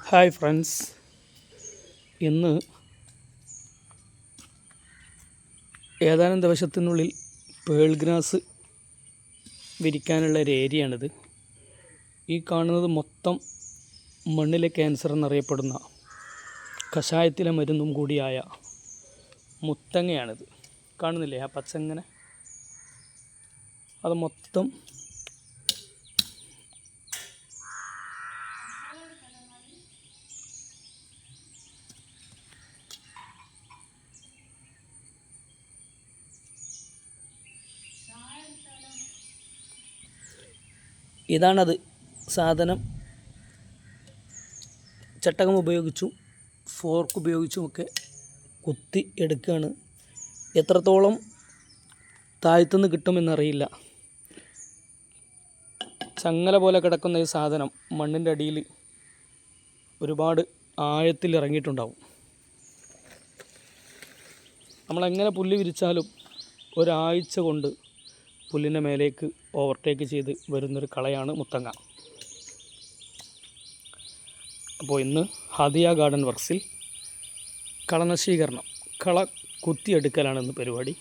Hi friends, ഇന്ന് ഏതാനും ദിവസത്തിനുള്ളിൽ പേൾ ഗ്രാസ് വിരിക്കാനുള്ള ഒരു ഏരിയയാണിത്. ഈ കാണുന്നത് മൊത്തം മണ്ണിലെ ക്യാൻസർ എന്നറിയപ്പെടുന്ന കഷായത്തിലെ മരുന്നും കൂടിയായ മുത്തങ്ങയാണിത്. കാണുന്നില്ലേ ആ പച്ചങ്ങനെ? അത് മൊത്തം ഇതാണത് സാധനം. ചട്ടകം ഉപയോഗിച്ചും ഫോർക്ക് ഉപയോഗിച്ചുമൊക്കെ കുത്തി എടുക്കുകയാണ്. എത്രത്തോളം താഴ്ത്തുനിന്ന് കിട്ടുമെന്നറിയില്ല. ചങ്ങല പോലെ കിടക്കുന്ന ഈ സാധനം മണ്ണിൻ്റെ അടിയിൽ ഒരുപാട് ആഴത്തിൽ ഇറങ്ങിയിട്ടുണ്ടാവും. നമ്മളെങ്ങനെ പുല്ല് വിരിച്ചാലും ഒരാഴ്ച കൊണ്ട് പുല്ലിൻ്റെ മേലേക്ക് ഓവർടേക്ക് ചെയ്ത് വരുന്നൊരു കളയാണ് മുത്തങ്ങ. അപ്പോൾ ഇന്ന് ഹാദിയ ഗാർഡൻ വർക്സിൽ കളനശീകരണം, കള കുത്തിയെടുക്കലാണ് ഇന്ന് പരിപാടി.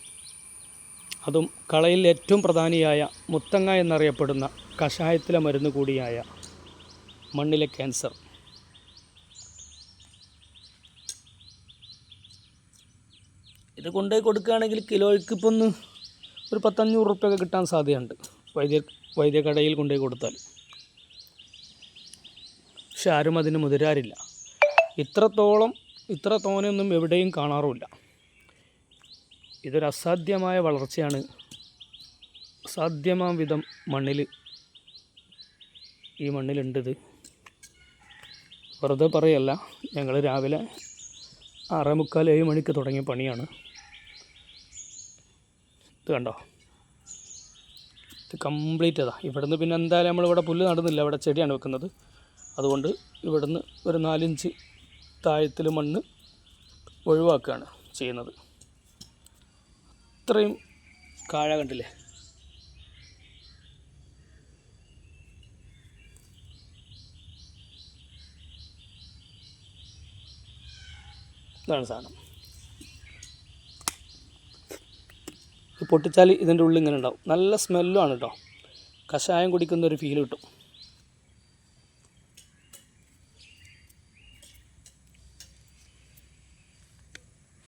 അതും കളയിൽ ഏറ്റവും പ്രധാനിയായ മുത്തങ്ങ എന്നറിയപ്പെടുന്ന കഷായത്തിലെ മരുന്ന് കൂടിയായ മണ്ണിലെ ക്യാൻസർ. ഇത് കൊണ്ടുപോയി കൊടുക്കുകയാണെങ്കിൽ കിലോയ്ക്ക് ഇപ്പം ഒന്ന് ഒരു 100-500 റുപ്യൊക്കെ കിട്ടാൻ സാധ്യതയുണ്ട് വൈദ്യകടയിൽ കൊണ്ടുപോയി കൊടുത്താൽ. പക്ഷെ ആരും അതിന് മുതിരാറില്ല. ഇത്ര തോനെയൊന്നും എവിടെയും കാണാറുമില്ല. ഇതൊരു അസാധ്യമായ വളർച്ചയാണ്. സാധ്യമാം വിധം ഈ മണ്ണിലുണ്ടത്. വെറുതെ പറയല്ല. ഞങ്ങൾ രാവിലെ 6:45-7 മണിക്ക് തുടങ്ങിയ പണിയാണ്. ഇത് കണ്ടോ? ഇത് കംപ്ലീറ്റ് അതാ. ഇവിടുന്ന് പിന്നെ എന്തായാലും നമ്മളിവിടെ പുല്ല് നടുന്നില്ല, ഇവിടെ ചെടിയാണ് വെക്കുന്നത്. അതുകൊണ്ട് ഇവിടുന്ന് ഒരു 4 ഇഞ്ച് താഴത്തിൽ മണ്ണ് ഒഴിവാക്കുകയാണ് ചെയ്യുന്നത്. അത്രയും കാഴ കണ്ടില്ലേ? ഇതാണ് സാധനം. പൊട്ടിച്ചാൽ ഇതിൻ്റെ ഉള്ളിൽ ഇങ്ങനെ ഉണ്ടാവും. നല്ല സ്മെല്ലുമാണ് കേട്ടോ. കഷായം കുടിക്കുന്നൊരു ഫീൽ കിട്ടും.